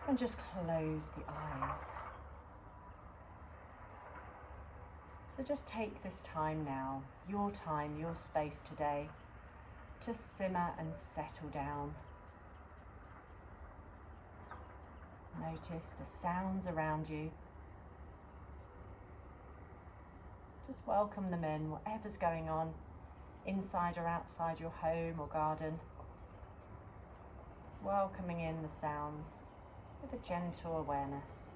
And just close the eyes. So just take this time now, your time, your space today, to simmer and settle down. Notice the sounds around you. Just welcome them in, whatever's going on, inside or outside your home or garden. Welcoming in the sounds with a gentle awareness.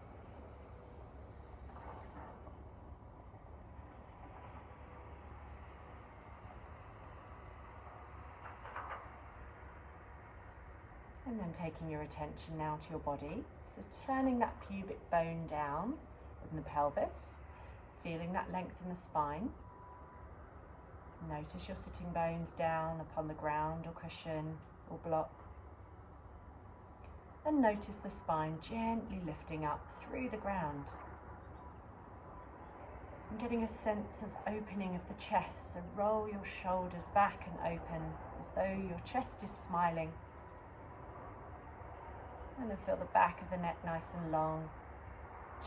And then taking your attention now to your body. So turning that pubic bone down in the pelvis, feeling that length in the spine. Notice your sitting bones down upon the ground or cushion or block. And notice the spine gently lifting up through the ground. And getting a sense of opening of the chest. So roll your shoulders back and open as though your chest is smiling. And then feel the back of the neck nice and long,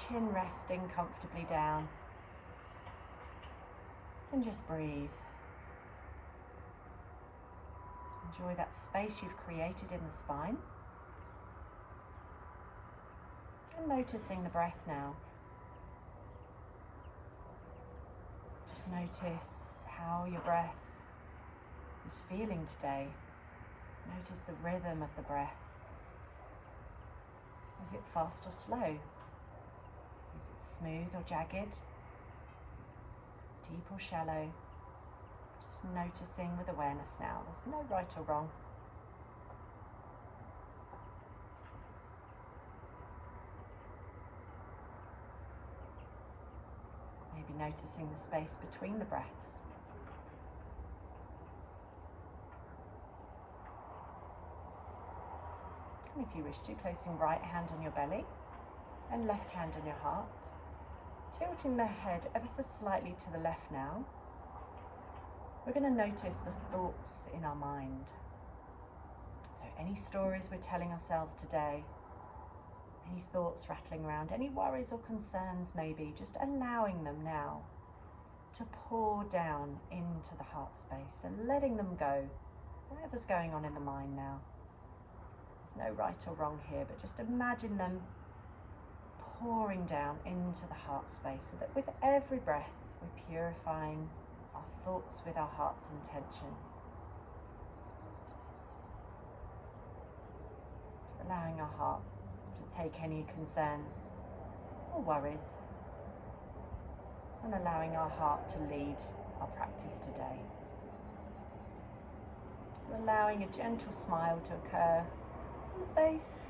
chin resting comfortably down. And just breathe. Enjoy that space you've created in the spine. And noticing the breath now. Just notice how your breath is feeling today. Notice the rhythm of the breath. Is it fast or slow? Is it smooth or jagged? Deep or shallow? Just noticing with awareness now. There's no right or wrong. Maybe noticing the space between the breaths. And if you wish to, placing right hand on your belly and left hand on your heart, tilting the head ever so slightly to the left now. We're going to notice the thoughts in our mind. So any stories we're telling ourselves today, any thoughts rattling around, any worries or concerns maybe, just allowing them now to pour down into the heart space and letting them go, whatever's going on in the mind now. There's no right or wrong here, but just imagine them pouring down into the heart space so that with every breath we're purifying our thoughts with our heart's intention. Allowing our heart to take any concerns or worries and allowing our heart to lead our practice today. So allowing a gentle smile to occur on the face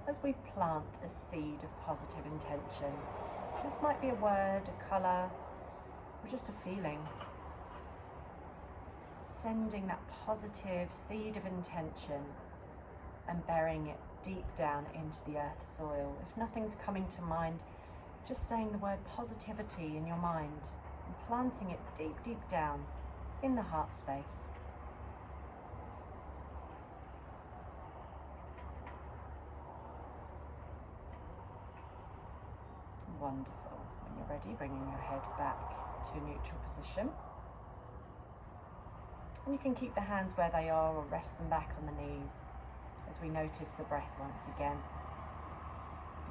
as we plant a seed of positive intention. So this might be a word, a colour, or just a feeling. Sending that positive seed of intention and burying it deep down into the earth soil. If nothing's coming to mind, just saying the word positivity in your mind and planting it deep, deep down in the heart space. Wonderful. When you're ready, bringing your head back to a neutral position. And you can keep the hands where they are or rest them back on the knees as we notice the breath once again.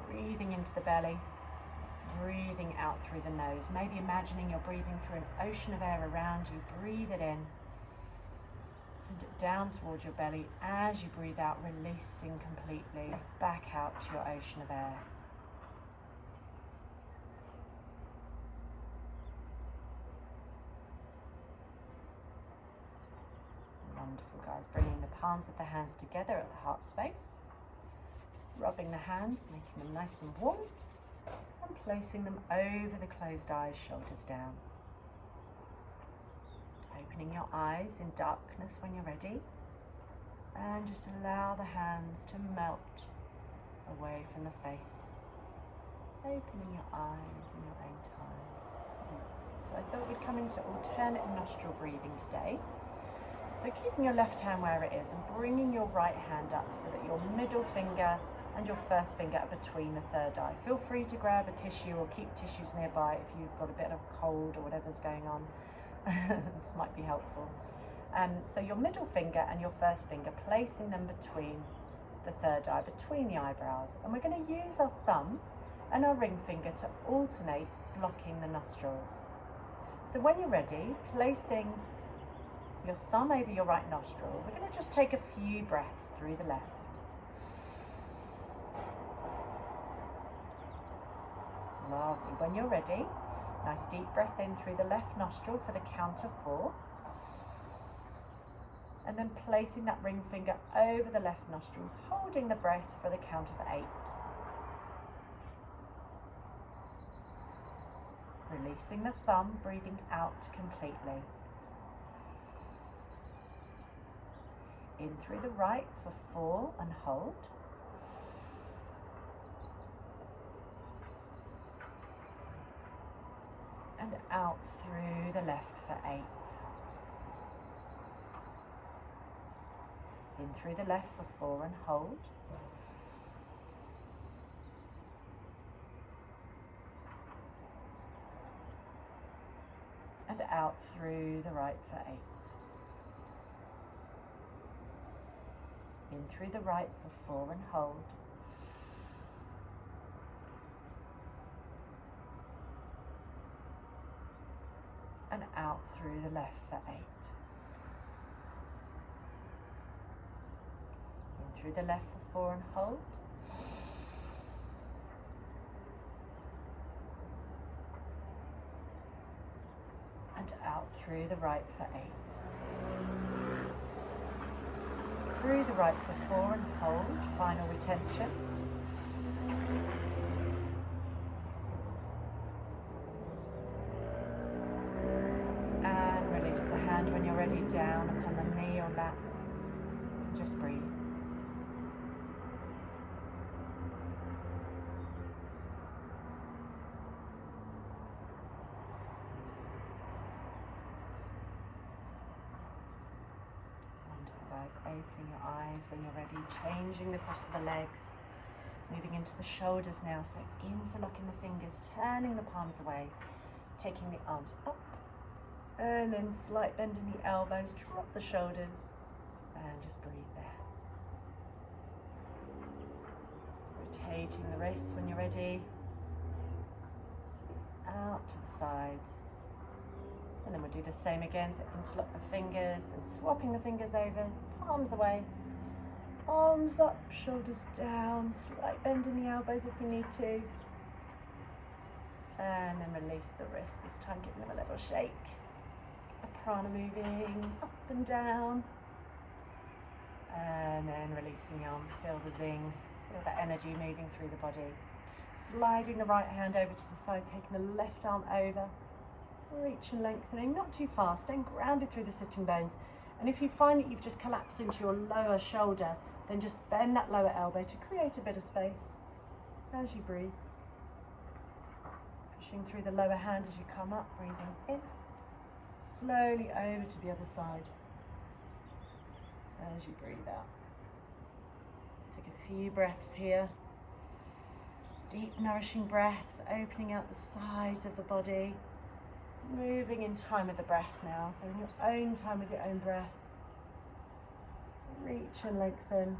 Breathing into the belly, breathing out through the nose. Maybe imagining you're breathing through an ocean of air around you. Breathe it in. Send it down towards your belly as you breathe out, releasing completely back out to your ocean of air. Wonderful, guys. Bringing the palms of the hands together at the heart space. Rubbing the hands, making them nice and warm. And placing them over the closed eyes, shoulders down. Opening your eyes in darkness when you're ready. And just allow the hands to melt away from the face. Opening your eyes in your own time. So I thought we'd come into alternate nostril breathing today. So keeping your left hand where it is and bringing your right hand up so that your middle finger and your first finger are between the third eye. Feel free to grab a tissue or keep tissues nearby if you've got a bit of cold or whatever's going on. This might be helpful. So your middle finger and your first finger, placing them between the third eye, between the eyebrows. And we're going to use our thumb and our ring finger to alternate, blocking the nostrils. So when you're ready, placing your thumb over your right nostril, we're going to just take a few breaths through the left. Lovely. When you're ready, nice deep breath in through the left nostril for the count of 4. And then placing that ring finger over the left nostril, holding the breath for the count of 8. Releasing the thumb, breathing out completely. In through the right for 4 and hold. And out through the left for 8. In through the left for 4 and hold. And out through the right for 8. In through the right for 4 and hold. And out through the left for 8. In through the left for 4 and hold. And out through the right for 8. Through the right for 4 and hold, final retention. And release the hand when you're ready down upon the knee or lap. Just breathe. Opening your eyes when you're ready, changing the cross of the legs, moving into the shoulders now, so interlocking the fingers, turning the palms away, taking the arms up, and then slight bend in the elbows, drop the shoulders, and just breathe there. Rotating the wrists when you're ready, out to the sides. And then we'll do the same again, so interlock the fingers, then swapping the fingers over, palms away, arms up, shoulders down, slight bend in the elbows if you need to. And then release the wrists, this time giving them a little shake. The prana moving up and down. And then releasing the arms, feel the zing, feel that energy moving through the body. Sliding the right hand over to the side, taking the left arm over. Reach and lengthening, not too fast, staying grounded through the sitting bones. And if you find that you've just collapsed into your lower shoulder, then just bend that lower elbow to create a bit of space as you breathe. Pushing through the lower hand as you come up, breathing in. Slowly over to the other side as you breathe out. Take a few breaths here. Deep, nourishing breaths, opening out the sides of the body. Moving in time with the breath now, so in your own time with your own breath. Reach and lengthen.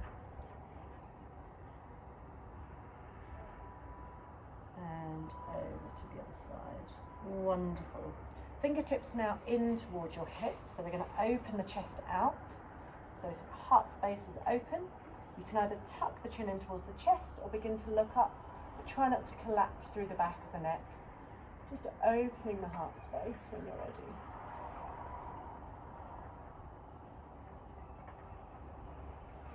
And over to the other side. Wonderful. Fingertips now in towards your hips, so we're going to open the chest out. So heart space is open. You can either tuck the chin in towards the chest or begin to look up, but try not to collapse through the back of the neck. Just opening the heart space when you're ready.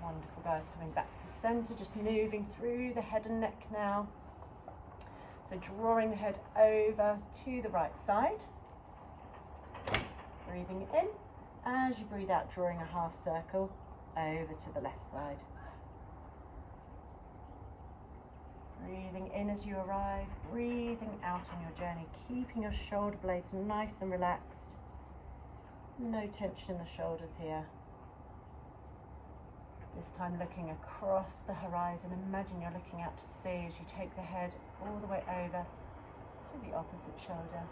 Wonderful, guys. Coming back to center, just moving through the head and neck now. So drawing the head over to the right side. Breathing in. As you breathe out, drawing a half circle over to the left side. Breathing in as you arrive, breathing out on your journey, keeping your shoulder blades nice and relaxed. No tension in the shoulders here. This time looking across the horizon. Imagine you're looking out to sea as you take the head all the way over to the opposite shoulder.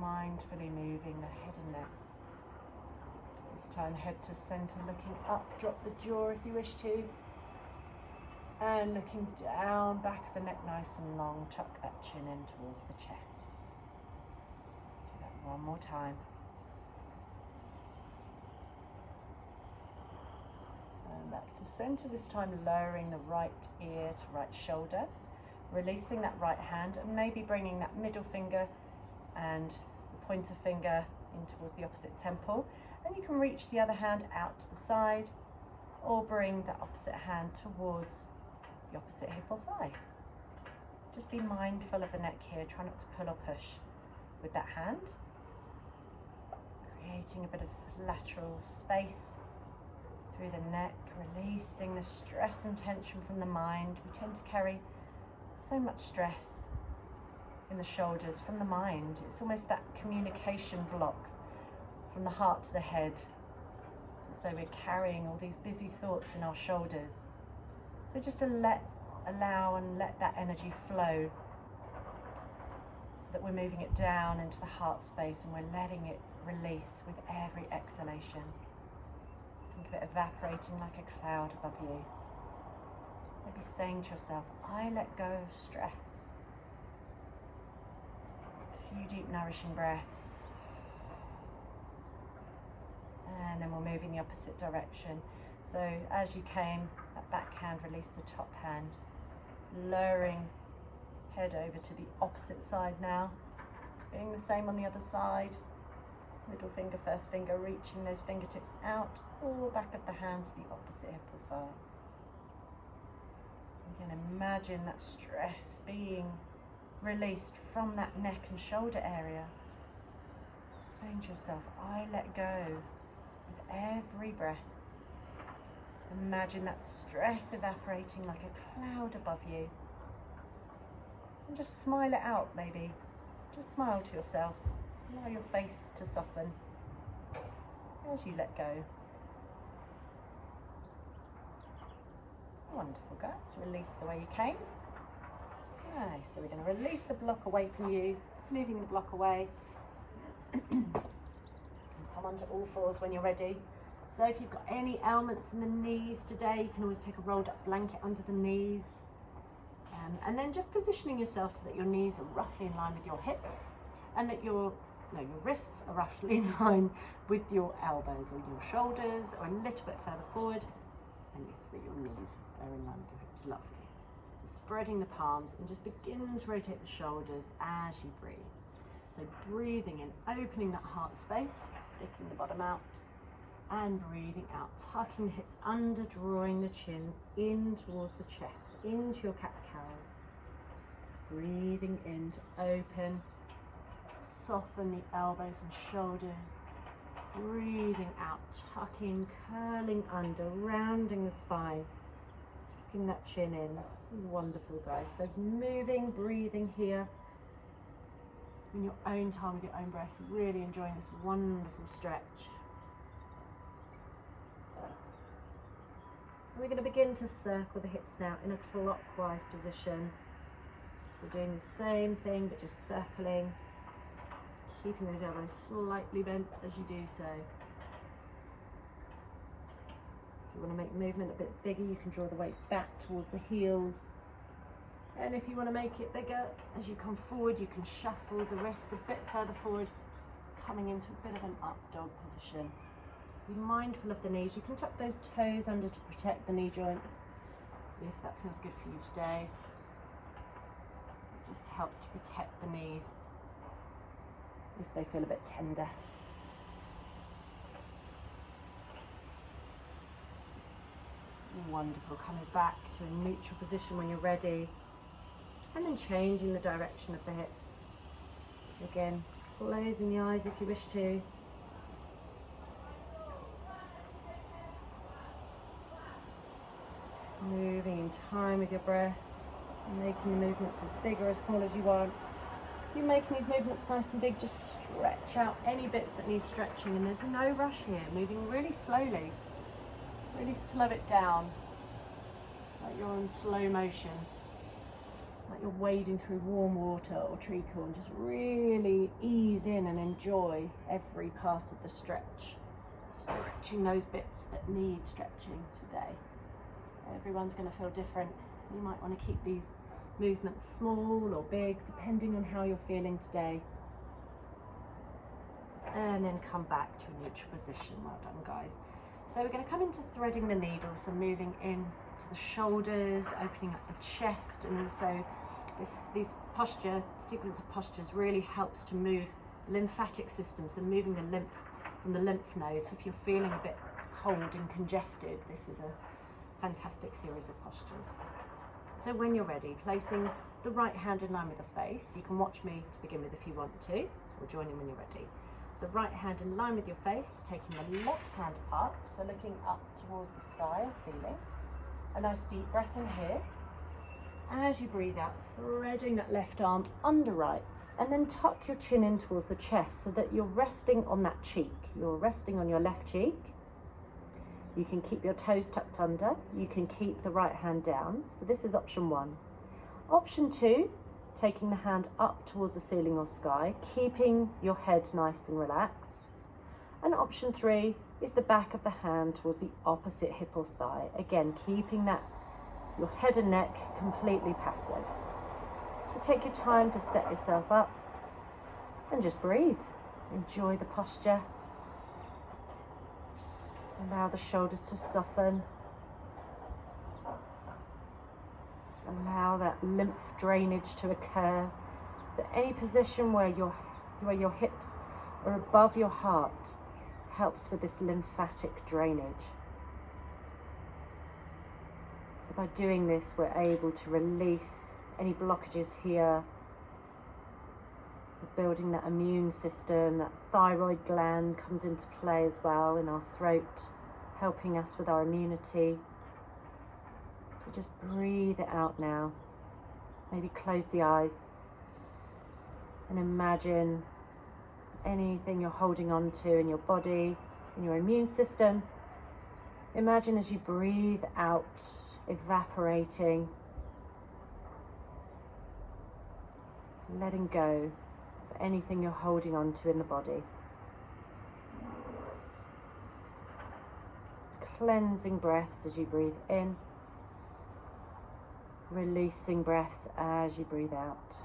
Mindfully moving the head and neck. This time head to center, looking up, drop the jaw if you wish to. And looking down, back of the neck nice and long, tuck that chin in towards the chest. Do that one more time. And back to center, this time lowering the right ear to right shoulder. Releasing that right hand and maybe bringing that middle finger and the pointer finger in towards the opposite temple, and you can reach the other hand out to the side or bring the opposite hand towards the opposite hip or thigh. Just be mindful of the neck here, try not to pull or push with that hand, creating a bit of lateral space through the neck, releasing the stress and tension from the mind. We tend to carry so much stress in the shoulders from the mind. It's almost that communication block from the heart to the head. It's as though we're carrying all these busy thoughts in our shoulders. So just to allow and let that energy flow, so that we're moving it down into the heart space and we're letting it release with every exhalation. Think of it evaporating like a cloud above you. Maybe saying to yourself, I let go of stress. A few deep nourishing breaths. And then we'll move in the opposite direction. So as you came, that back hand, release the top hand. Lowering head over to the opposite side now. Doing the same on the other side. Middle finger, first finger, reaching those fingertips out, or back of the hand to the opposite hip or thigh. You can imagine that stress being released from that neck and shoulder area. Saying to yourself, I let go with every breath. Imagine that stress evaporating like a cloud above you. And just smile it out, maybe. Just smile to yourself. Allow your face to soften as you let go. Wonderful, guys. Release the way you came. Okay, so we're going to release the block away from you, moving the block away. And come onto all fours when you're ready. So if you've got any ailments in the knees today, you can always take a rolled up blanket under the knees. And then just positioning yourself so that your knees are roughly in line with your hips, and that your wrists are roughly in line with your elbows or your shoulders, or a little bit further forward. And yes, that your knees are in line with your hips. Lovely. So spreading the palms and just begin to rotate the shoulders as you breathe. So breathing in, opening that heart space, sticking the bottom out, and breathing out, tucking the hips under, drawing the chin in towards the chest, into your cat-cows. Breathing in to open, soften the elbows and shoulders. Breathing out, tucking, curling under, rounding the spine, tucking that chin in. Wonderful, guys. So moving, breathing here in your own time with your own breath, really enjoying this wonderful stretch. And we're going to begin to circle the hips now in a clockwise position. So doing the same thing, but just circling, keeping those elbows slightly bent as you do so. If you want to make movement a bit bigger, you can draw the weight back towards the heels. And if you want to make it bigger, as you come forward, you can shuffle the wrists a bit further forward, coming into a bit of an up dog position. Be mindful of the knees. You can tuck those toes under to protect the knee joints if that feels good for you today. It just helps to protect the knees if they feel a bit tender. Wonderful. Coming back to a neutral position when you're ready, and then changing the direction of the hips. Again, closing the eyes if you wish to. Moving in time with your breath, making the movements as big or as small as you want. If you're making these movements nice and big, just stretch out any bits that need stretching, and there's no rush here, moving really slowly. Really slow it down, like you're in slow motion, like you're wading through warm water or treacle, and just really ease in and enjoy every part of the stretch. Stretching those bits that need stretching today. Everyone's going to feel different. You might want to keep these movements small or big, depending on how you're feeling today. And then come back to a neutral position. Well done, guys. So we're going to come into threading the needle, so moving in to the shoulders, opening up the chest, and also this sequence of postures really helps to move the lymphatic system, so moving the lymph from the lymph nodes. So if you're feeling a bit cold and congested, this is a fantastic series of postures. So when you're ready, placing the right hand in line with the face. You can watch me to begin with if you want to, or join in when you're ready. So right hand in line with your face, taking the left hand up, so looking up towards the sky or ceiling. A nice deep breath in here. As you breathe out, threading that left arm under right, and then tuck your chin in towards the chest so that you're resting on that cheek. You're resting on your left cheek. You can keep your toes tucked under. You can keep the right hand down. So this is option 1. Option 2, taking the hand up towards the ceiling or sky, keeping your head nice and relaxed. And option 3 is the back of the hand towards the opposite hip or thigh. Again, keeping that your head and neck completely passive. So take your time to set yourself up and just breathe. Enjoy the posture. Allow the shoulders to soften. Allow that lymph drainage to occur. So any position where your hips are above your heart helps with this lymphatic drainage. So by doing this, we're able to release any blockages here. We're building that immune system. That thyroid gland comes into play as well in our throat, helping us with our immunity. So just breathe it out now. Maybe close the eyes and imagine anything you're holding on to in your body, in your immune system. Imagine as you breathe out, evaporating, letting go of anything you're holding on to in the body. Cleansing breaths as you breathe in, releasing breaths as you breathe out.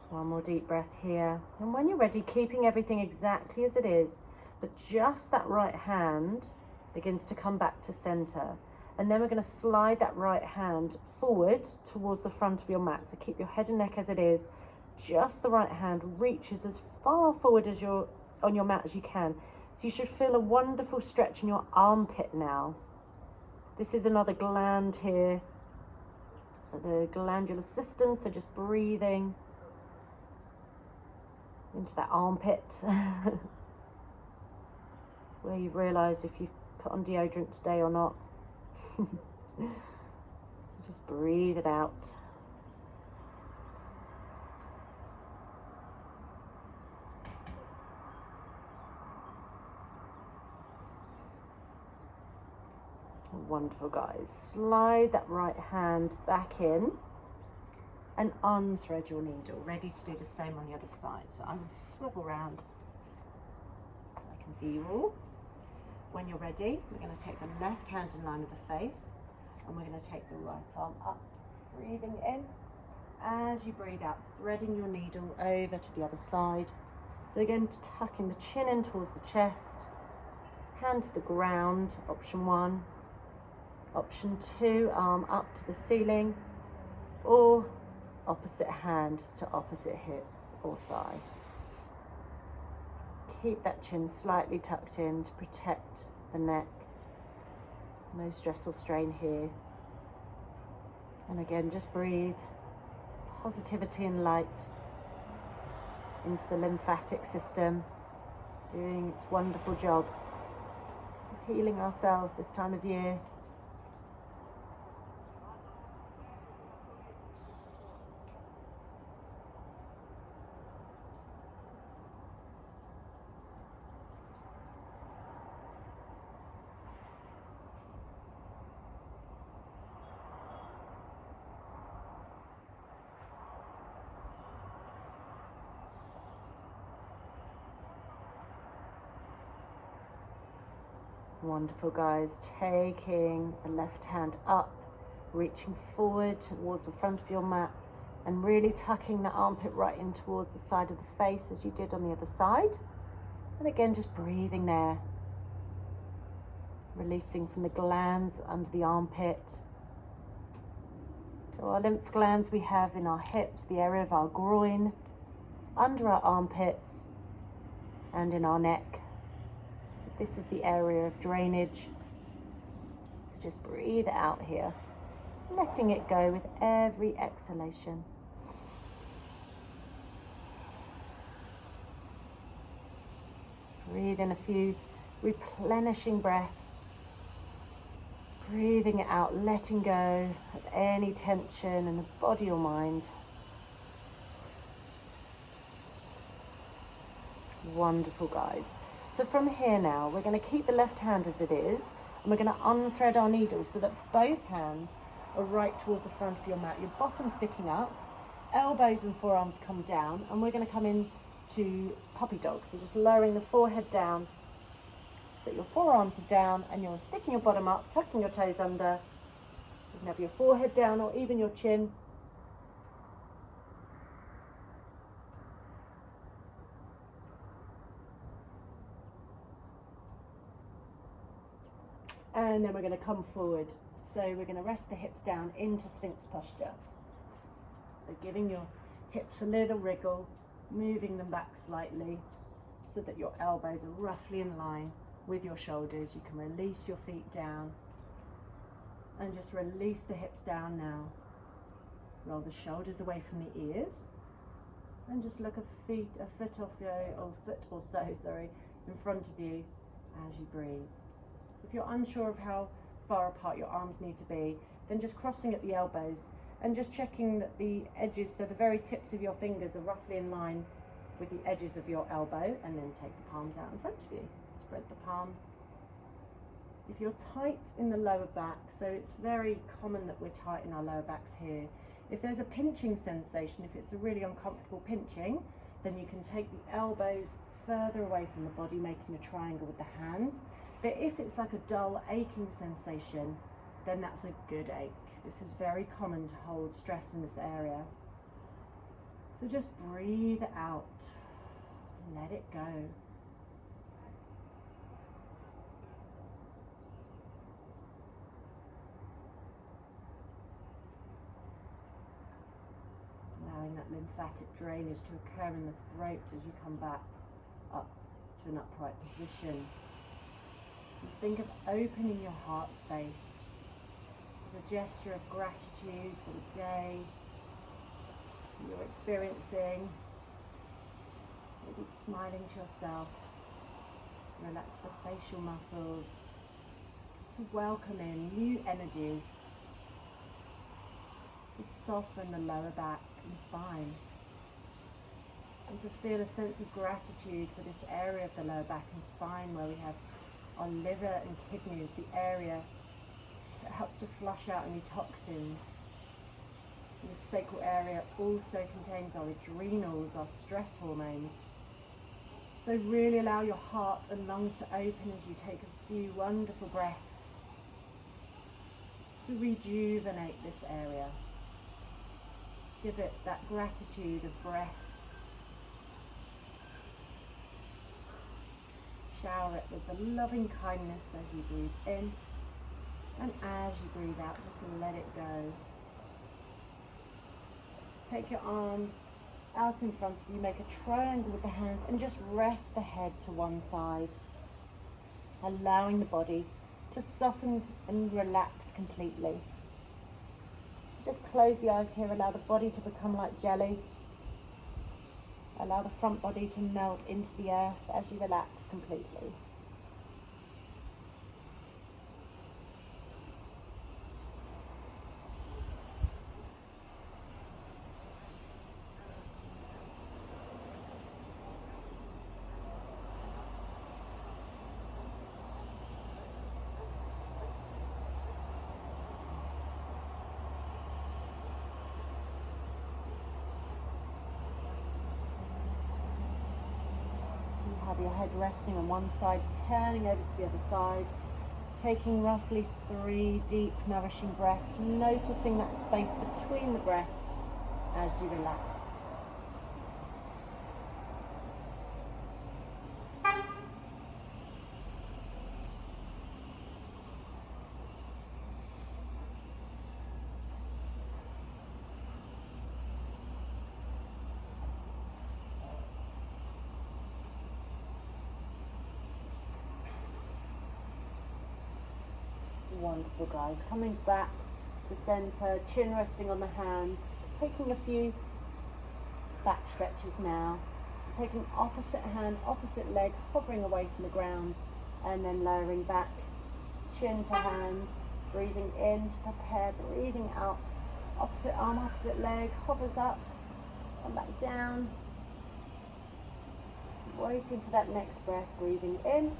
One more deep breath here. And when you're ready, keeping everything exactly as it is, but just that right hand begins to come back to center. And then we're going to slide that right hand forward towards the front of your mat. So keep your head and neck as it is. Just the right hand reaches as far forward as you're on your mat as you can. So you should feel a wonderful stretch in your armpit now. This is another gland here. So the glandular system, so just breathing into that armpit. It's where you've realised if you've put on deodorant today or not. So just breathe it out. Wonderful, guys. Slide that right hand back in and unthread your needle. Ready to do the same on the other side. So I'm going to swivel round so I can see you all. When you're ready, we're going to take the left hand in line with the face, and we're going to take the right arm up, breathing in. As you breathe out, threading your needle over to the other side. So again, tucking the chin in towards the chest, hand to the ground, option 1. Option 2, arm up to the ceiling, or opposite hand to opposite hip or thigh. Keep that chin slightly tucked in to protect the neck. No stress or strain here. And again, just breathe positivity and light into the lymphatic system, doing its wonderful job of healing ourselves this time of year. Wonderful, guys. Taking the left hand up, reaching forward towards the front of your mat and really tucking the armpit right in towards the side of the face as you did on the other side. And again, just breathing there. Releasing from the glands under the armpit. So our lymph glands we have in our hips, the area of our groin, under our armpits and in our neck. This is the area of drainage. So just breathe it out here, letting it go with every exhalation. Breathe in a few replenishing breaths. Breathing it out, letting go of any tension in the body or mind. Wonderful, guys. So from here now, we're going to keep the left hand as it is, and we're going to unthread our needles so that both hands are right towards the front of your mat. Your bottom sticking up, elbows and forearms come down, and we're going to come in to puppy dog. So just lowering the forehead down so that your forearms are down and you're sticking your bottom up, tucking your toes under. You can have your forehead down or even your chin. And then we're going to come forward. So we're going to rest the hips down into Sphinx posture. So giving your hips a little wriggle, moving them back slightly so that your elbows are roughly in line with your shoulders. You can release your feet down and just release the hips down now. Roll the shoulders away from the ears and just look a foot or so, in front of you as you breathe. If you're unsure of how far apart your arms need to be, then just crossing at the elbows and just checking that the edges, so the very tips of your fingers are roughly in line with the edges of your elbow, and then take the palms out in front of you. Spread the palms. If you're tight in the lower back, so it's very common that we're tight in our lower backs here. If there's a pinching sensation, if it's a really uncomfortable pinching, then you can take the elbows further away from the body, making a triangle with the hands. But if it's like a dull aching sensation, then that's a good ache. This is very common to hold stress in this area. So just breathe it out. Let it go. Allowing that lymphatic drainage to occur in the throat as you come back up to an upright position. And think of opening your heart space as a gesture of gratitude for the day you're experiencing. Maybe smiling to yourself to relax the facial muscles, to welcome in new energies, to soften the lower back and spine, and to feel a sense of gratitude for this area of the lower back and spine where we have our liver and kidneys, the area that helps to flush out any toxins. And this sacral area also contains our adrenals, our stress hormones. So really allow your heart and lungs to open as you take a few wonderful breaths to rejuvenate this area. Give it that gratitude of breath. Shower it with the loving kindness as you breathe in, and as you breathe out, just let it go. Take your arms out in front of you, make a triangle with the hands, and just rest the head to one side, allowing the body to soften and relax completely. So just close the eyes here, allow the body to become like jelly. Allow the front body to melt into the earth as you relax completely. your head resting on one side, turning over to the other side, taking roughly 3 deep, nourishing breaths, noticing that space between the breaths as you relax. Wonderful, guys. Coming back to center, chin resting on the hands, taking a few back stretches now. So taking opposite hand, opposite leg, hovering away from the ground, and then lowering back, chin to hands, breathing in to prepare, breathing out. Opposite arm, opposite leg, hovers up and back down. Waiting for that next breath, breathing in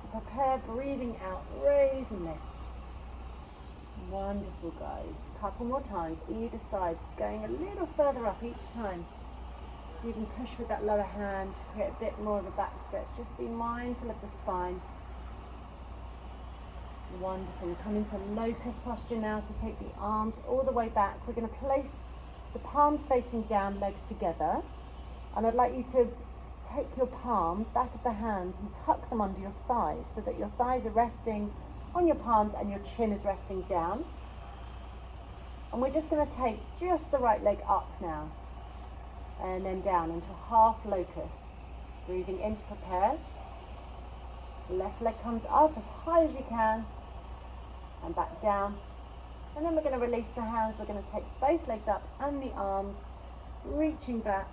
to prepare, breathing out, raise and lift. Wonderful, guys. Couple more times, either side, going a little further up each time. You can push with that lower hand to create a bit more of a back stretch. Just be mindful of the spine. Wonderful. Come into locust posture now, so take the arms all the way back. We're going to place the palms facing down, legs together. And I'd like you to take your palms, back of the hands, and tuck them under your thighs so that your thighs are resting on your palms and your chin is resting down. And we're just going to take just the right leg up now and then down into half locust. Breathing in to prepare. Left leg comes up as high as you can and back down. And then we're going to release the hands. We're going to take both legs up and the arms, reaching back,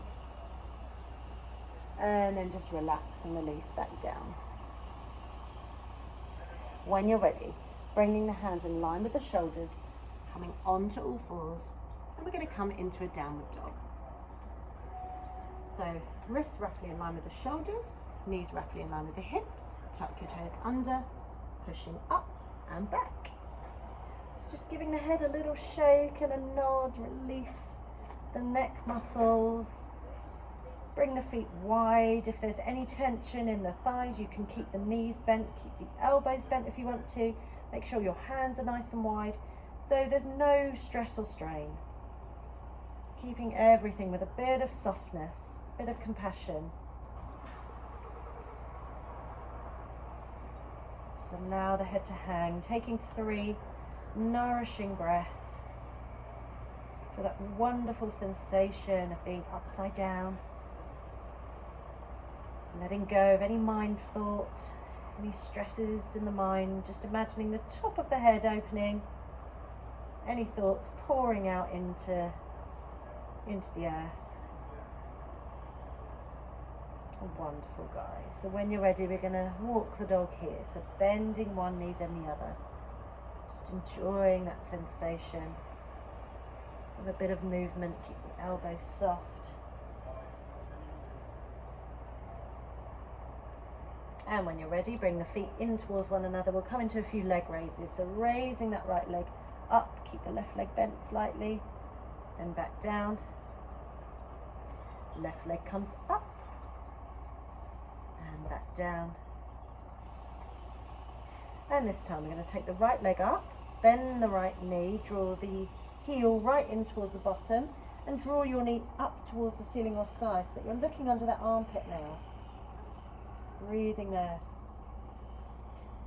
and then just relax and release back down. When you're ready, bringing the hands in line with the shoulders, coming onto all fours, and we're going to come into a downward dog. So wrists roughly in line with the shoulders, knees roughly in line with the hips, tuck your toes under, pushing up and back. So just giving the head a little shake and a nod, release the neck muscles. Bring the feet wide. If there's any tension in the thighs, you can keep the knees bent, keep the elbows bent if you want to. Make sure your hands are nice and wide, so there's no stress or strain. Keeping everything with a bit of softness, a bit of compassion. Just allow the head to hang, taking 3 nourishing breaths for that wonderful sensation of being upside down. Letting go of any mind thought, any stresses in the mind, just imagining the top of the head opening, any thoughts pouring out into the earth. Wonderful, guys. So when you're ready, we're going to walk the dog here. So bending one knee then the other. Just enjoying that sensation. With a bit of movement, keep the elbows soft. And when you're ready, bring the feet in towards one another. We'll come into a few leg raises. So raising that right leg up, keep the left leg bent slightly, then back down. Left leg comes up and back down. And this time we're going to take the right leg up, bend the right knee, draw the heel right in towards the bottom, and draw your knee up towards the ceiling or sky so that you're looking under that armpit now. Breathing there.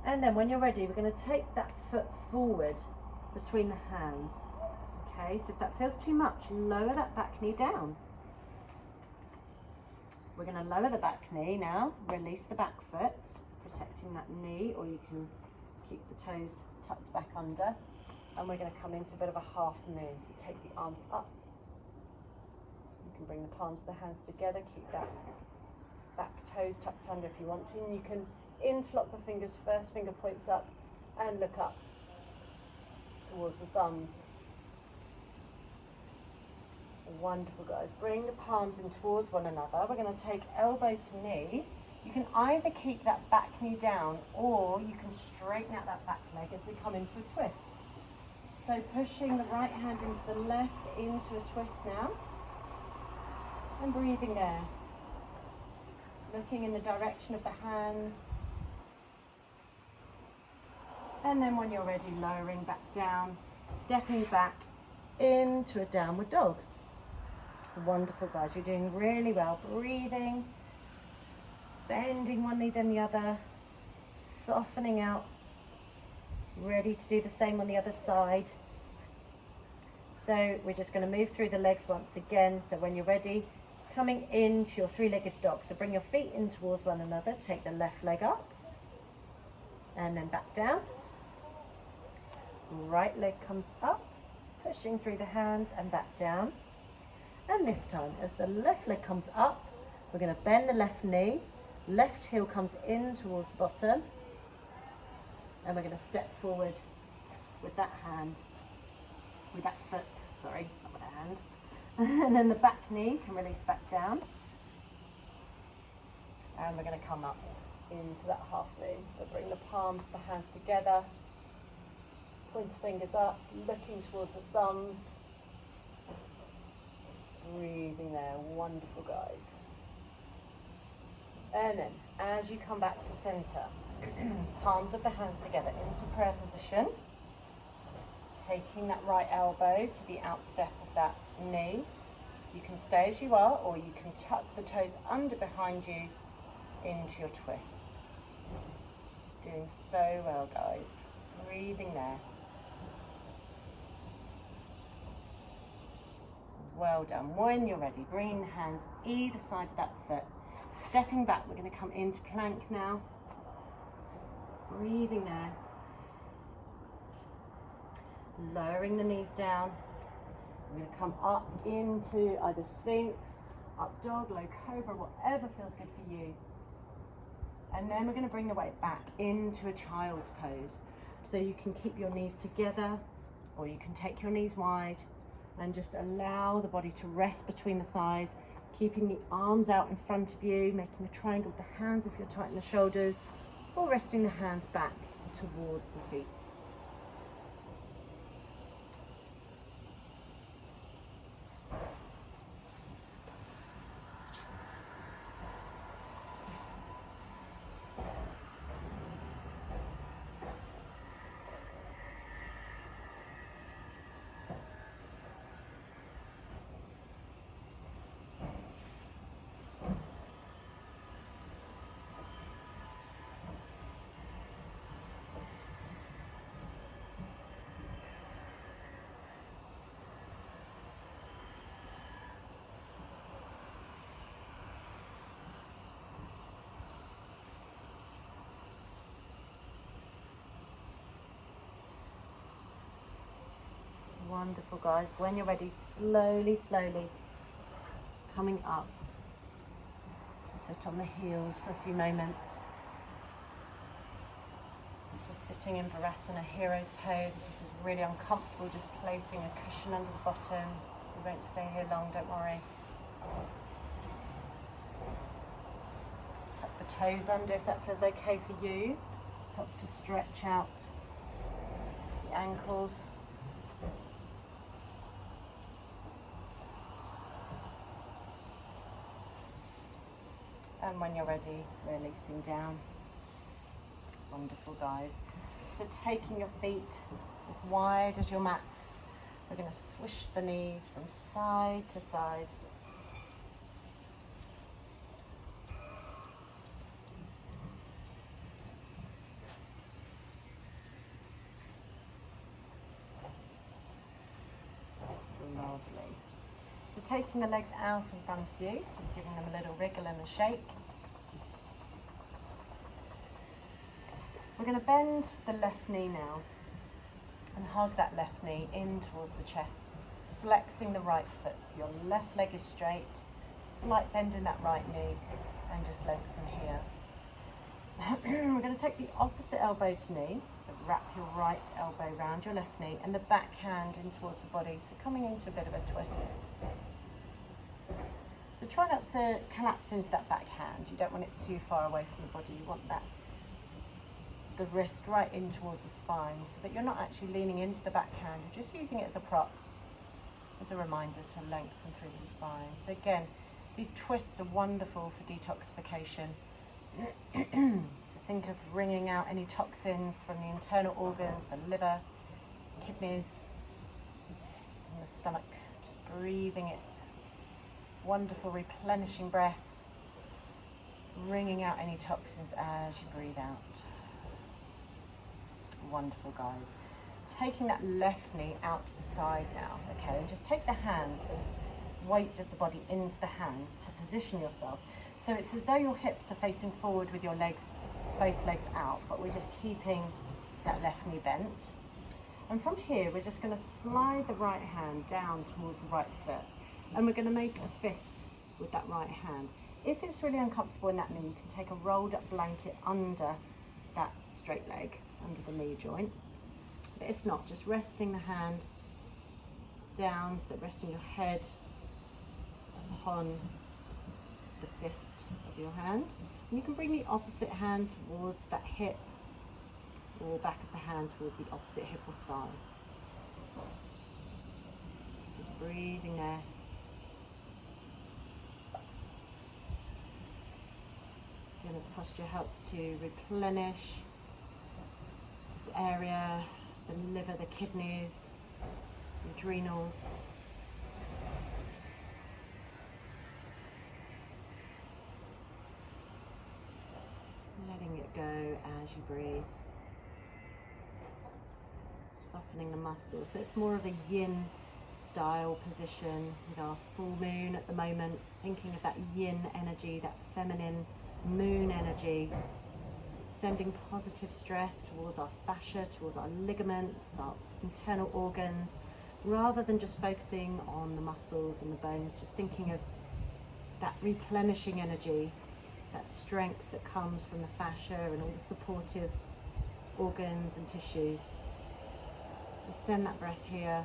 And then when you're ready, we're going to take that foot forward between the hands. Okay, so if that feels too much, lower that back knee down. We're going to lower the back knee now, release the back foot, protecting that knee, or you can keep the toes tucked back under. And we're going to come into a bit of a half moon. So take the arms up. You can bring the palms of the hands together, keep that back toes tucked under if you want to, and you can interlock the fingers, first finger points up and look up towards the thumbs. Wonderful, guys. Bring the palms in towards one another. We're going to take elbow to knee. You can either keep that back knee down or you can straighten out that back leg as we come into a twist. So pushing the right hand into the left into a twist now and breathing there. looking in the direction of the hands. And then when you're ready, lowering back down, stepping back into a downward dog. Wonderful, guys. You're doing really well. Breathing, bending one knee then the other, softening out. Ready to do the same on the other side. So we're just going to move through the legs once again. So when you're ready, coming into your three-legged dog. So bring your feet in towards one another. Take the left leg up and then back down. Right leg comes up, pushing through the hands and back down. And this time, as the left leg comes up, we're going to bend the left knee. Left heel comes in towards the bottom. And we're going to step forward with that hand, with that foot, sorry, not with that hand. And then the back knee can release back down. And we're going to come up into that half moon. So bring the palms of the hands together. Point fingers up, looking towards the thumbs. Breathing there, wonderful, guys. And then, as you come back to center, palms of the hands together into prayer position. Taking that right elbow to the outstep of that knee. You can stay as you are, or you can tuck the toes under behind you into your twist. Doing so well, guys. Breathing there. Well done. When you're ready, bringing the hands either side of that foot. Stepping back, we're going to come into plank now. Breathing there. Lowering the knees down. We're going to come up into either Sphinx, up dog, low cobra, whatever feels good for you. And then we're going to bring the weight back into a child's pose. So you can keep your knees together, or you can take your knees wide and just allow the body to rest between the thighs, keeping the arms out in front of you, making a triangle with the hands if you're tight in the shoulders, or resting the hands back towards the feet. Wonderful, guys. When you're ready, slowly, slowly coming up to sit on the heels for a few moments. Just sitting in Virasana, hero's pose. If this is really uncomfortable, just placing a cushion under the bottom. We won't stay here long, don't worry. Tuck the toes under if that feels okay for you. Helps to stretch out the ankles. And when you're ready, releasing down. Wonderful, guys. So taking your feet as wide as your mat, we're going to swish the knees from side to side. Lovely. So taking the legs out in front of you, just giving them a little wriggle and a shake. We're going to bend the left knee now and hug that left knee in towards the chest, flexing the right foot. So your left leg is straight, slight bend in that right knee, and just lengthen here. We're going to take the opposite elbow to knee, so wrap your right elbow around your left knee and the back hand in towards the body, so coming into a bit of a twist. So try not to collapse into that back hand. You don't want it too far away from the body. You want the wrist right in towards the spine, so that you're not actually leaning into the back hand. You're just using it as a prop, as a reminder to lengthen through the spine. So again, These twists are wonderful for detoxification. So think of wringing out any toxins from the internal organs, the liver, kidneys, and the stomach. Just breathing it. Wonderful replenishing breaths. Wringing out any toxins as you breathe out. Wonderful, guys. Taking that left knee out to the side now, okay? And just take the hands, the weight of the body into the hands to position yourself. So it's as though your hips are facing forward with your legs, both legs out, but we're just keeping that left knee bent. And from here, we're just going to slide the right hand down towards the right foot. And we're going to make a fist with that right hand. If it's really uncomfortable in that knee, you can take a rolled up blanket under that straight leg, under the knee joint. But if not, just resting the hand down, so resting your head upon the fist of your hand. And you can bring the opposite hand towards that hip, or back of the hand towards the opposite hip or thigh. So just breathing there. Again, this posture helps to replenish this area, the liver, the kidneys, the adrenals. Letting it go as you breathe. Softening the muscles. So it's more of a yin style position with our full moon at the moment. Thinking of that yin energy, that feminine moon energy, sending positive stress towards our fascia, towards our ligaments, our internal organs, rather than just focusing on the muscles and the bones, just thinking of that replenishing energy, that strength that comes from the fascia and all the supportive organs and tissues. So send that breath here.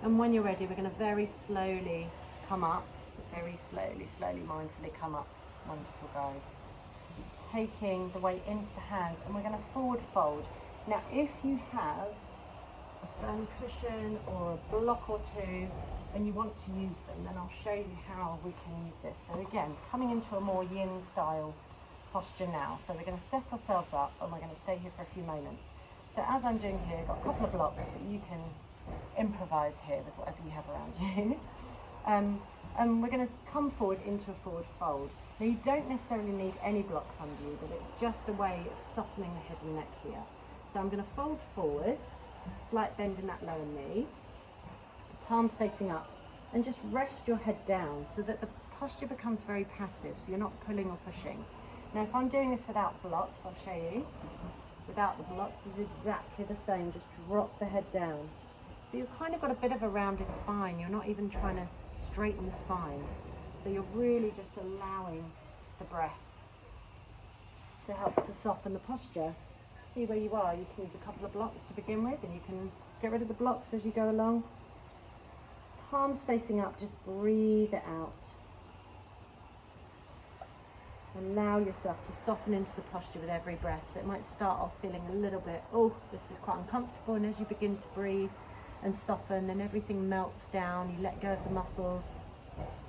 And when you're ready, we're going to very slowly come up, very slowly, mindfully come up. Wonderful, guys. Taking the weight into the hands, and we're going to forward fold. Now, if you have a firm cushion or a block or two, and you want to use them, then I'll show you how we can use this. So again, coming into a more yin style posture now. So we're going to set ourselves up, and we're going to stay here for a few moments. So as I'm doing here, I've got a couple of blocks, but you can improvise here with whatever you have around you. And we're going to come forward into a forward fold. Now, you don't necessarily need any blocks under you, but it's just a way of softening the head and neck here. So I'm going to fold forward, slight bend in that lower knee, palms facing up, and just rest your head down so that the posture becomes very passive, so you're not pulling or pushing. Now, if I'm doing this without blocks, I'll show you. Without the blocks is exactly the same, just drop the head down. So you've kind of got a bit of a rounded spine. You're not even trying to straighten the spine. So you're really just allowing the breath to help to soften the posture. See where you are. You can use a couple of blocks to begin with, and you can get rid of the blocks as you go along. Palms facing up, just breathe it out. Allow yourself to soften into the posture with every breath. So it might start off feeling a little bit, oh, this is quite uncomfortable, and as you begin to breathe and soften, then everything melts down, you let go of the muscles,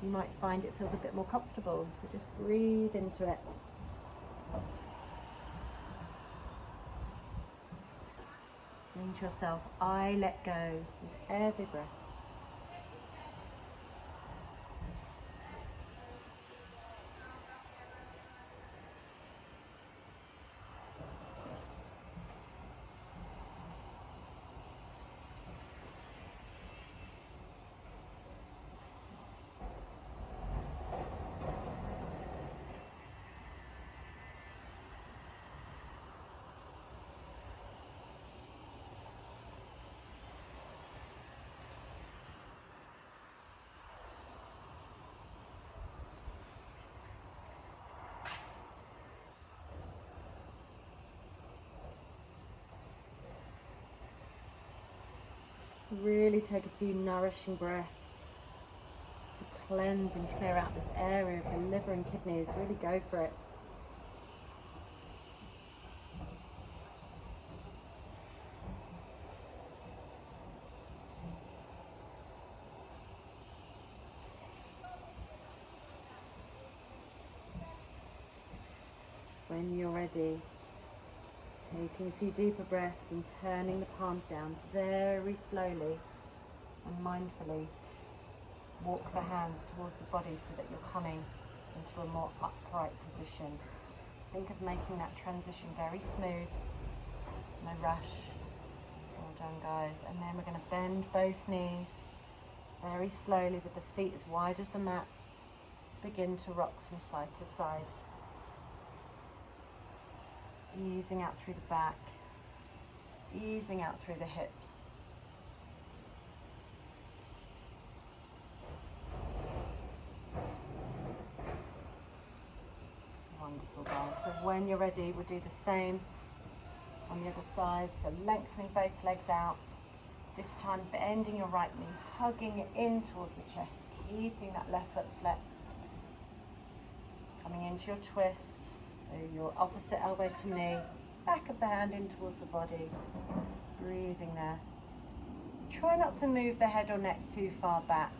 you might find it feels a bit more comfortable. So just breathe into it. Saying to yourself, I let go with every breath. Really take a few nourishing breaths to cleanse and clear out this area of the liver and kidneys. Really go for it. When you're ready, taking a few deeper breaths and turning the palms down very slowly and mindfully. Walk the hands towards the body so that you're coming into a more upright position. Think of making that transition very smooth, no rush. Well done, guys. And then we're going to bend both knees very slowly with the feet as wide as the mat. Begin to rock from side to side. Easing out through the back, easing out through the hips. Wonderful, guys. So when you're ready, we'll do the same on the other side. So lengthening both legs out. This time bending your right knee, hugging it in towards the chest, keeping that left foot flexed. Coming into your twist. So your opposite elbow to knee, back of the hand in towards the body. Breathing there. Try not to move the head or neck too far back.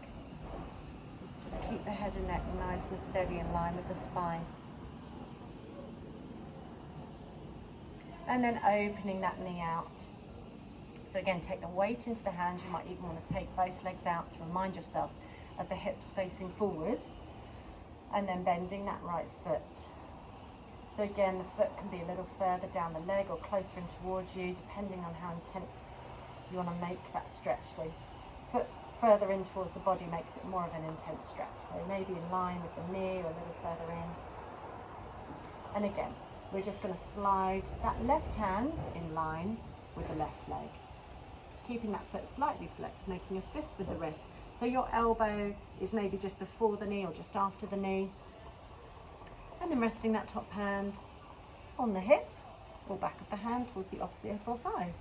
Just keep the head and neck nice and steady in line with the spine. And then opening that knee out. So again, take the weight into the hands. You might even want to take both legs out to remind yourself of the hips facing forward. And then bending that right foot. So again, the foot can be a little further down the leg or closer in towards you, depending on how intense you want to make that stretch. So foot further in towards the body makes it more of an intense stretch. So maybe in line with the knee or a little further in. And again, we're just going to slide that left hand in line with the left leg. Keeping that foot slightly flexed, making a fist with the wrist. So your elbow is maybe just before the knee or just after the knee. And then resting that top hand on the hip or back of the hand towards the opposite hip or thigh.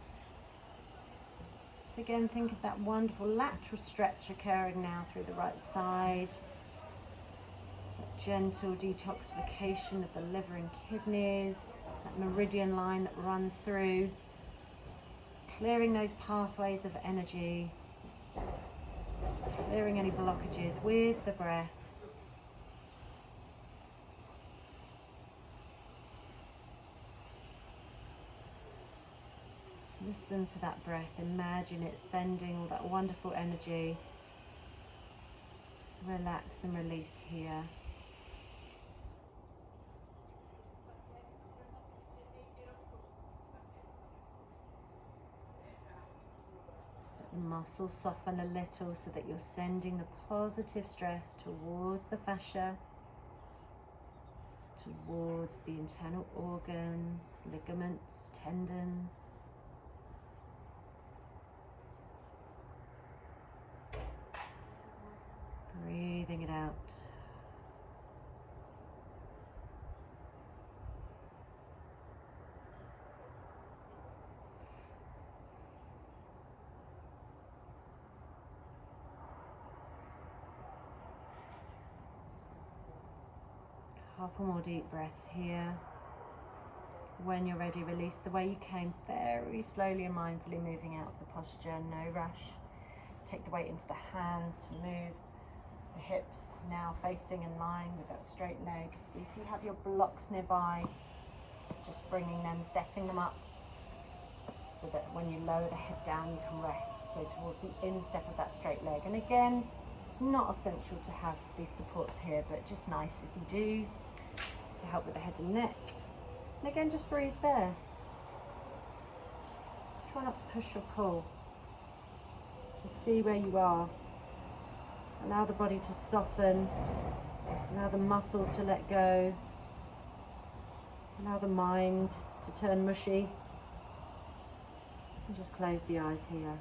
So again, think of that wonderful lateral stretch occurring now through the right side. That gentle detoxification of the liver and kidneys. That meridian line that runs through. Clearing those pathways of energy. Clearing any blockages with the breath. Listen to that breath. Imagine it sending all that wonderful energy. Relax and release here. Let the muscles soften a little so that you're sending the positive stress towards the fascia, towards the internal organs, ligaments, tendons. Breathing it out. Couple more deep breaths here. When you're ready, release the way you came, very slowly and mindfully moving out of the posture, no rush. Take the weight into the hands to move the hips now facing in line with that straight leg. If you have your blocks nearby, just bringing them, setting them up so that when you lower the head down, you can rest. So towards the instep of that straight leg. And again, it's not essential to have these supports here, but just nice if you do, to help with the head and neck. And again, just breathe there. Try not to push or pull. Just see where you are. Allow the body to soften. Allow the muscles to let go. Allow the mind to turn mushy. And just close the eyes here.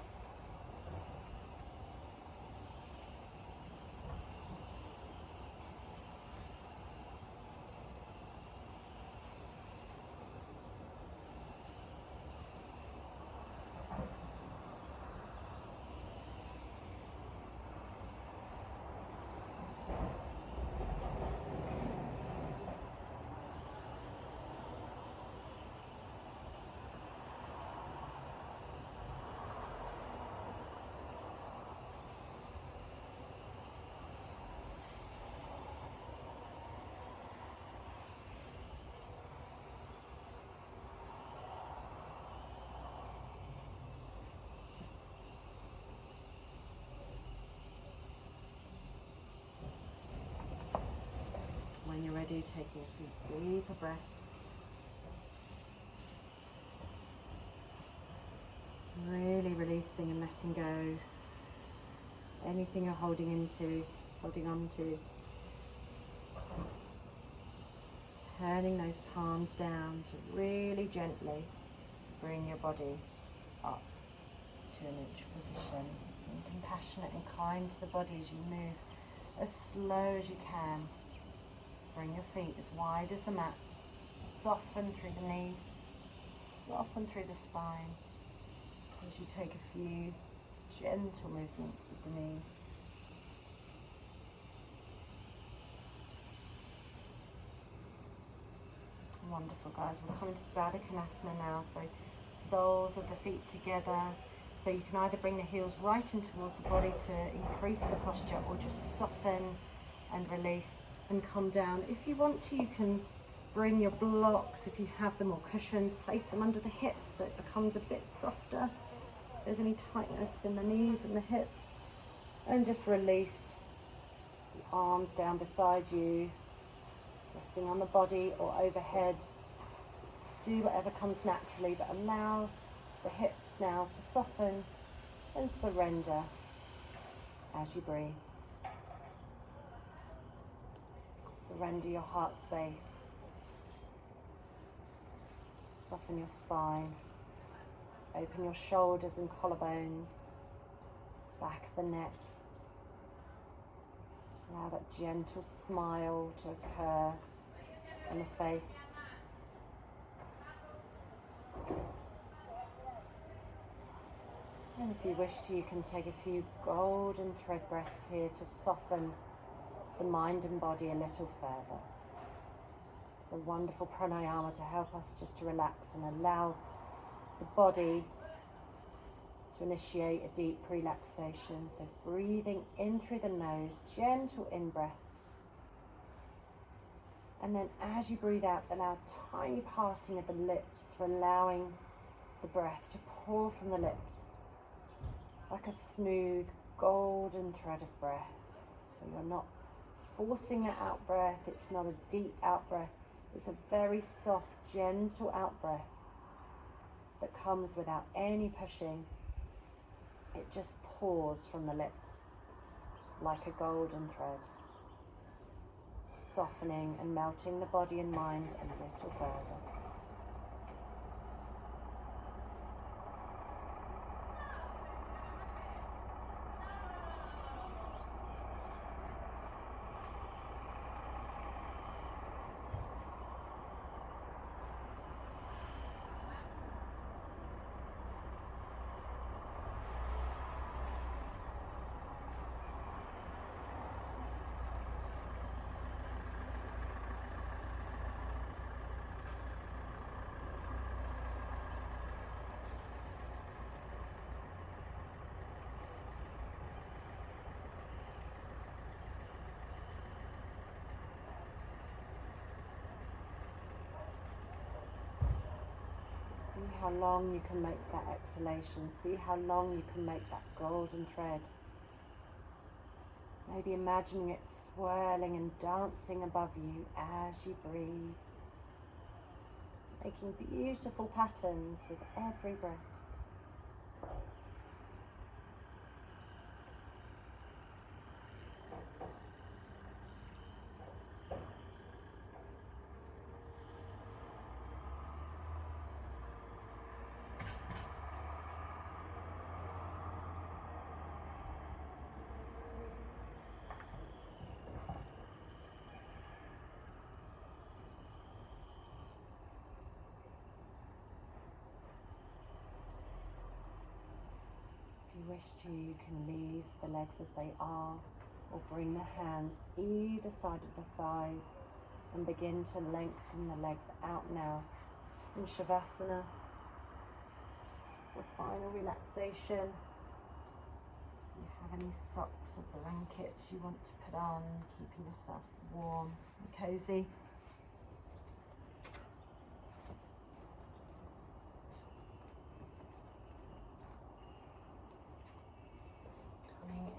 do, taking a few deeper breaths. Really releasing and letting go anything you're holding on to. Turning those palms down to really gently bring your body up to a neutral position. Being compassionate and kind to the body as you move as slow as you can. Bring your feet as wide as the mat. Soften through the knees. Soften through the spine. As you take a few gentle movements with the knees. Wonderful, guys. We're coming to Baddha Konasana now, so soles of the feet together. So you can either bring the heels right in towards the body to increase the posture, or just soften and release and come down. If you want to, you can bring your blocks, if you have them, or cushions, place them under the hips so it becomes a bit softer. If there's any tightness in the knees and the hips, and just release the arms down beside you, resting on the body or overhead. Do whatever comes naturally, but allow the hips now to soften and surrender as you breathe. Surrender your heart space. Soften your spine. Open your shoulders and collarbones, back of the neck. Allow that gentle smile to occur on the face. And if you wish to, you can take a few golden thread breaths here to soften the mind and body a little further. It's a wonderful pranayama to help us just to relax and allows the body to initiate a deep relaxation. So breathing in through the nose, gentle in-breath. And then as you breathe out, allow tiny parting of the lips for allowing the breath to pour from the lips like a smooth golden thread of breath. So you're not forcing an out breath, it's not a deep out breath, it's a very soft, gentle out breath that comes without any pushing. It just pours from the lips like a golden thread, softening and melting the body and mind a little further. See how long you can make that exhalation. See how long you can make that golden thread. Maybe imagining it swirling and dancing above you as you breathe. Making beautiful patterns with every breath. If you wish to, you can leave the legs as they are, or bring the hands either side of the thighs and begin to lengthen the legs out now in Shavasana for final relaxation. If you have any socks or blankets you want to put on, keeping yourself warm and cozy.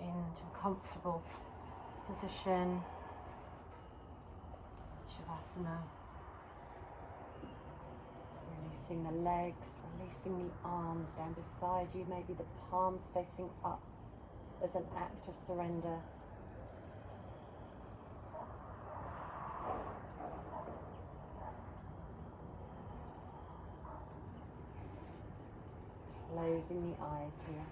Into a comfortable position. Shavasana. Releasing the legs, releasing the arms down beside you, maybe the palms facing up as an act of surrender. Closing the eyes here.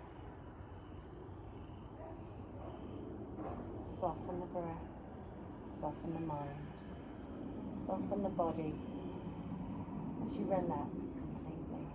Soften the breath, soften the mind, soften the body as you relax completely.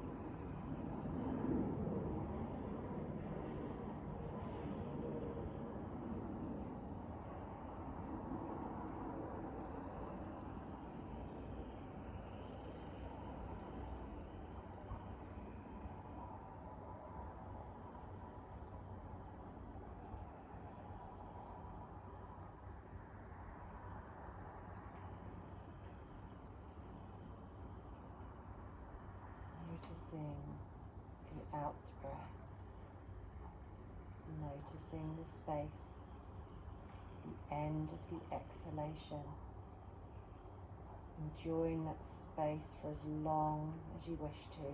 Noticing the out breath, noticing the space, the end of the exhalation, enjoying that space for as long as you wish to.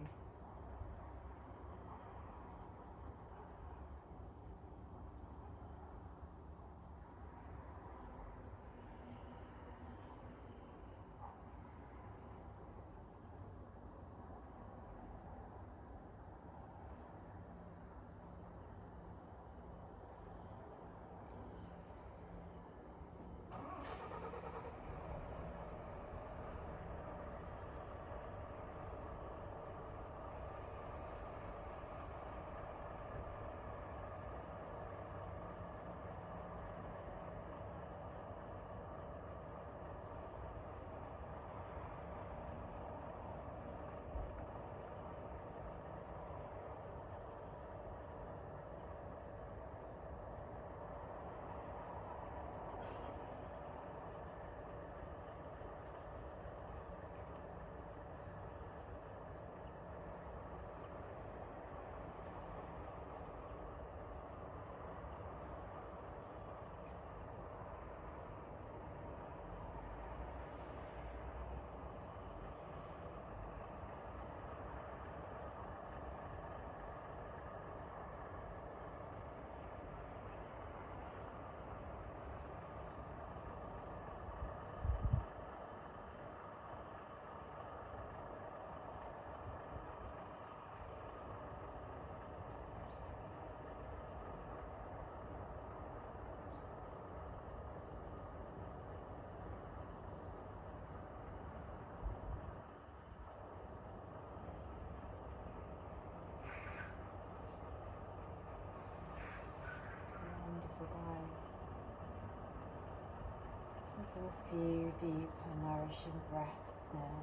Taking a few deep and nourishing breaths now.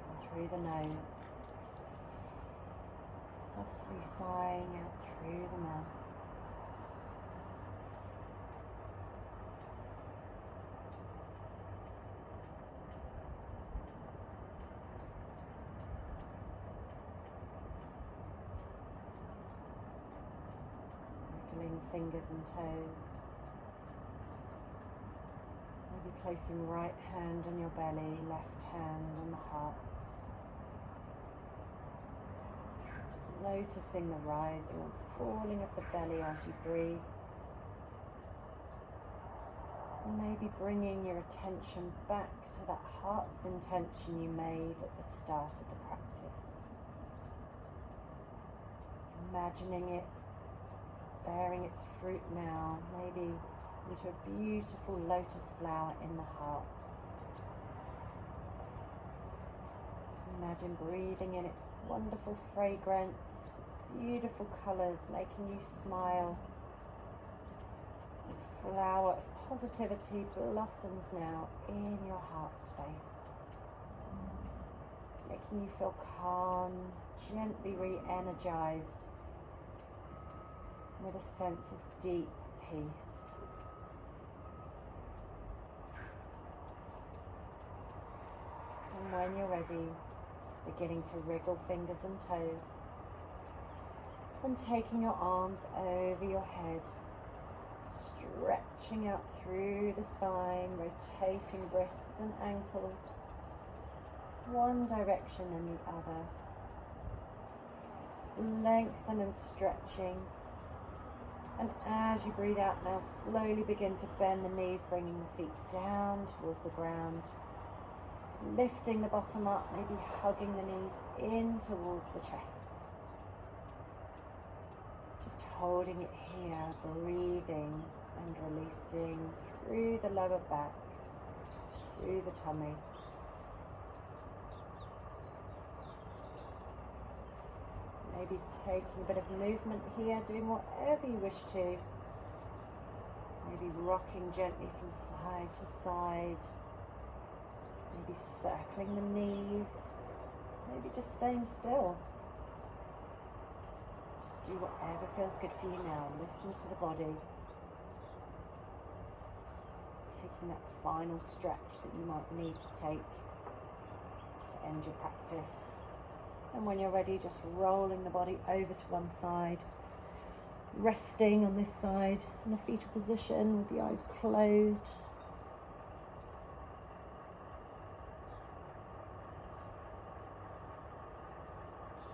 And through the nose, softly sighing out through the mouth. Wiggling fingers and toes. Maybe placing right hand on your belly, left hand on the heart. Just noticing the rising and falling of the belly as you breathe. And maybe bringing your attention back to that heart's intention you made at the start of the practice. Imagining it bearing its fruit now, maybe into a beautiful lotus flower in the heart. Imagine breathing in its wonderful fragrance, its beautiful colours, making you smile. This flower of positivity blossoms now in your heart space, making you feel calm, gently re-energized, with a sense of deep peace. And when you're ready, beginning to wriggle fingers and toes, and taking your arms over your head, stretching out through the spine, rotating wrists and ankles, one direction and the other. Lengthen and stretching. And as you breathe out now, slowly begin to bend the knees, bringing the feet down towards the ground. Lifting the bottom up, maybe hugging the knees in towards the chest. Just holding it here, breathing and releasing through the lower back, through the tummy. Maybe taking a bit of movement here, doing whatever you wish to. Maybe rocking gently from side to side. Maybe circling the knees. Maybe just staying still. Just do whatever feels good for you now. Listen to the body. Taking that final stretch that you might need to take to end your practice. And when you're ready, just rolling the body over to one side, resting on this side in a fetal position with the eyes closed.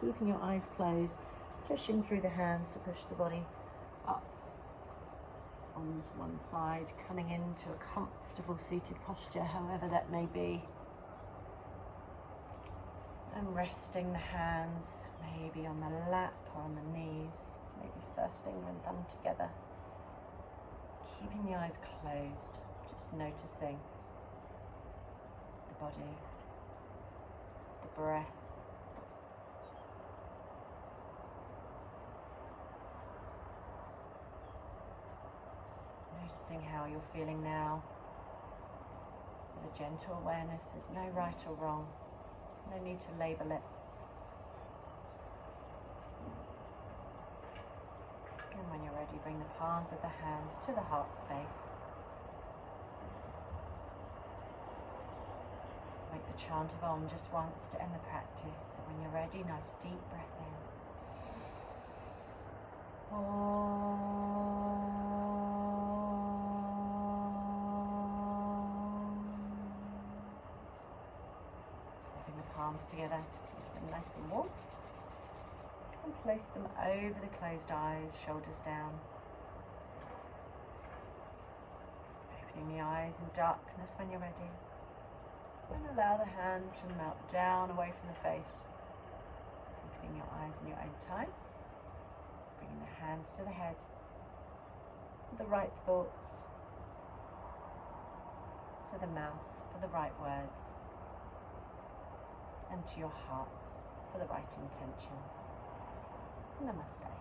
Keeping your eyes closed, pushing through the hands to push the body up onto one side, coming into a comfortable seated posture, however that may be. And resting the hands maybe on the lap or on the knees, maybe first finger and thumb together. Keeping the eyes closed, just noticing the body, the breath. Noticing how you're feeling now. With a gentle awareness, there's no right or wrong. No need to label it. And when you're ready, bring the palms of the hands to the heart space. Make the chant of Om just once to end the practice. So when you're ready, nice deep breath in. Om. Palms together, keep them nice and warm, and place them over the closed eyes, shoulders down. Opening the eyes in darkness when you're ready, and allow the hands to melt down away from the face. Opening your eyes in your own time, bringing the hands to the head, for the right thoughts, to the mouth for the right words, and to your hearts for the right intentions. Namaste.